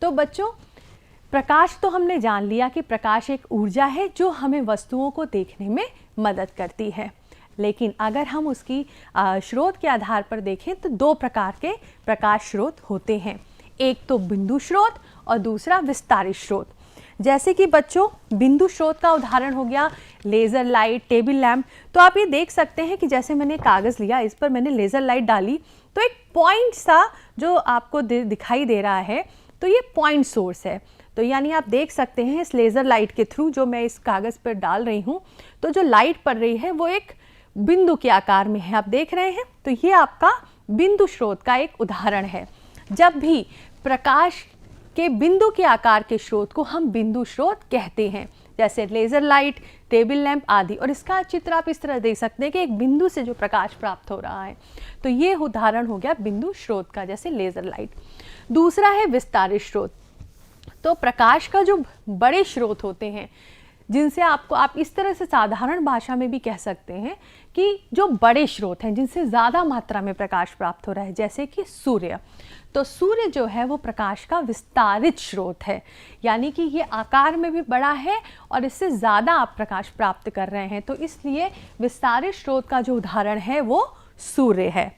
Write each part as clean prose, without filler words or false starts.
तो बच्चों, प्रकाश तो हमने जान लिया कि प्रकाश एक ऊर्जा है जो हमें वस्तुओं को देखने में मदद करती है। लेकिन अगर हम उसकी स्रोत के आधार पर देखें तो दो प्रकार के प्रकाश स्रोत होते हैं, एक तो बिंदु स्रोत और दूसरा विस्तारित स्रोत। जैसे कि बच्चों, बिंदु स्रोत का उदाहरण हो गया लेज़र लाइट, टेबल लैंप। तो आप ये देख सकते हैं कि जैसे मैंने कागज़ लिया, इस पर मैंने लेज़र लाइट डाली तो एक पॉइंट सा जो आपको दिखाई दे रहा है, तो ये पॉइंट सोर्स है। तो यानी आप देख सकते हैं इस लेज़र लाइट के थ्रू जो मैं इस कागज़ पर डाल रही हूँ, तो जो लाइट पड़ रही है वो एक बिंदु के आकार में है, आप देख रहे हैं। तो ये आपका बिंदु स्रोत का एक उदाहरण है। जब भी प्रकाश के बिंदु के आकार के स्रोत को हम बिंदु स्रोत कहते हैं, जैसे लेज़र लाइट, टेबल लैंप आदि। और इसका चित्र आप इस तरह देख सकते हैं कि एक बिंदु से जो प्रकाश प्राप्त हो रहा है, तो ये उदाहरण हो गया बिंदु स्रोत का, जैसे लेज़र लाइट। दूसरा है विस्तारित स्रोत। तो प्रकाश का जो बड़े स्रोत होते हैं, जिनसे आप इस तरह से साधारण भाषा में भी कह सकते हैं कि जो बड़े स्रोत हैं जिनसे ज़्यादा मात्रा में प्रकाश प्राप्त हो रहा है, जैसे कि सूर्य। तो सूर्य जो है वो प्रकाश का विस्तारित स्रोत है, यानी कि ये आकार में भी बड़ा है और इससे ज़्यादा आप प्रकाश प्राप्त कर रहे हैं। तो इसलिए विस्तारित स्रोत का जो उदाहरण है वो सूर्य है।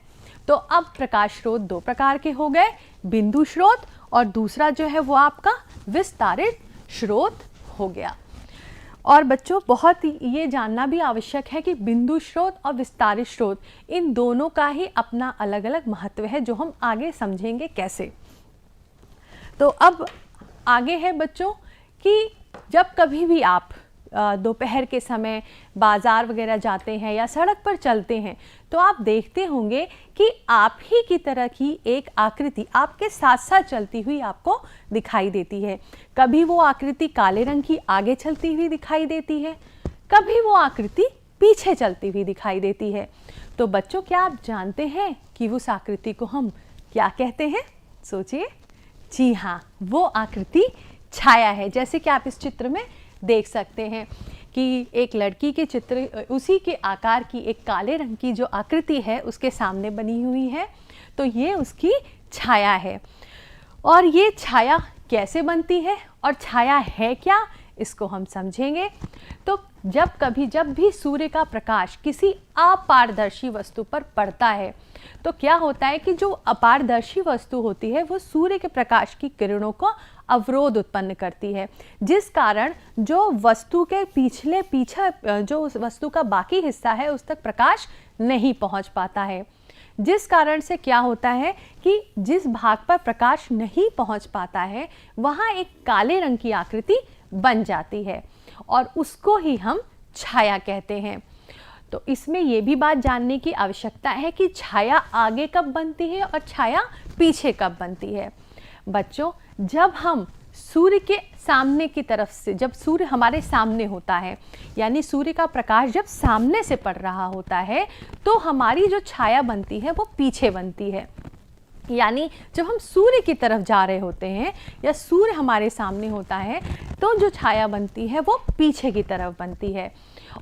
तो अब प्रकाश स्रोत दो प्रकार के हो गए, बिंदु स्रोत और दूसरा जो है वो आपका विस्तारित स्रोत हो गया। और बच्चों, बहुत ये जानना भी आवश्यक है कि बिंदु स्रोत और विस्तारित स्रोत, इन दोनों का ही अपना अलग अलग महत्व है, जो हम आगे समझेंगे कैसे। तो अब आगे है बच्चों कि जब कभी भी आप दोपहर के समय बाज़ार वगैरह जाते हैं या सड़क पर चलते हैं, तो आप देखते होंगे कि आप ही की तरह की एक आकृति आपके साथ साथ चलती हुई आपको दिखाई देती है। कभी वो आकृति काले रंग की आगे चलती हुई दिखाई देती है, कभी वो आकृति पीछे चलती हुई दिखाई देती है। तो बच्चों, क्या आप जानते हैं कि उस आकृति को हम क्या कहते हैं? सोचिए। जी हाँ, वो आकृति छाया है। जैसे कि आप इस चित्र में देख सकते हैं कि एक लड़की के चित्र, उसी के आकार की एक काले रंग की जो आकृति है उसके सामने बनी हुई है, तो ये उसकी छाया है। और ये छाया कैसे बनती है और छाया है क्या, इसको हम समझेंगे। तो जब भी सूर्य का प्रकाश किसी अपारदर्शी वस्तु पर पड़ता है, तो क्या होता है कि जो अपारदर्शी वस्तु होती है वो सूर्य के प्रकाश की किरणों को अवरोध उत्पन्न करती है, जिस कारण जो वस्तु के पीछे जो उस वस्तु का बाकी हिस्सा है उस तक प्रकाश नहीं पहुंच पाता है। जिस कारण से क्या होता है कि जिस भाग पर प्रकाश नहीं पहुंच पाता है वहां एक काले रंग की आकृति बन जाती है और उसको ही हम छाया कहते हैं। तो इसमें ये भी बात जानने की आवश्यकता है कि छाया आगे कब बनती है और छाया पीछे कब बनती है। बच्चों, जब हम सूर्य के सामने की तरफ से, जब सूर्य हमारे सामने होता है, यानी सूर्य का प्रकाश जब सामने से पड़ रहा होता है, तो हमारी जो छाया बनती है वो पीछे बनती है। यानी जब हम सूर्य की तरफ जा रहे होते हैं या सूर्य हमारे सामने होता है, तो जो छाया बनती है वो पीछे की तरफ बनती है।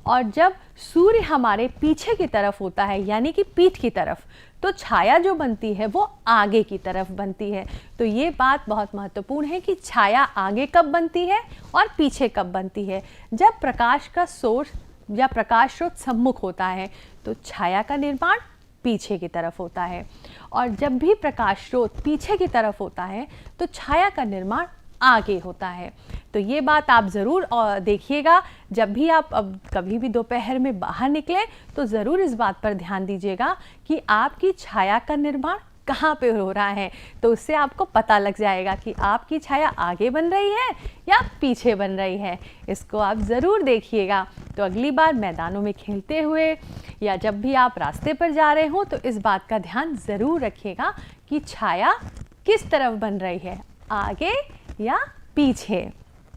और जब सूर्य हमारे पीछे की तरफ होता है, यानी कि पीठ की तरफ, तो छाया जो बनती है वो आगे की तरफ बनती है। तो ये बात बहुत महत्वपूर्ण है कि छाया आगे कब बनती है और पीछे कब बनती है। जब प्रकाश का सोर्स या प्रकाश स्रोत सम्मुख होता है तो छाया का निर्माण पीछे की तरफ होता है, और जब भी प्रकाश स्रोत पीछे की तरफ होता है तो छाया का निर्माण आगे होता है। तो ये बात आप ज़रूर देखिएगा, जब भी आप अब कभी भी दोपहर में बाहर निकलें तो ज़रूर इस बात पर ध्यान दीजिएगा कि आपकी छाया का निर्माण कहाँ पे हो रहा है। तो उससे आपको पता लग जाएगा कि आपकी छाया आगे बन रही है या पीछे बन रही है। इसको आप ज़रूर देखिएगा। तो अगली बार मैदानों में खेलते हुए या जब भी आप रास्ते पर जा रहे हो तो इस बात का ध्यान ज़रूर रखिएगा कि छाया किस तरफ बन रही है, आगे या पीछे।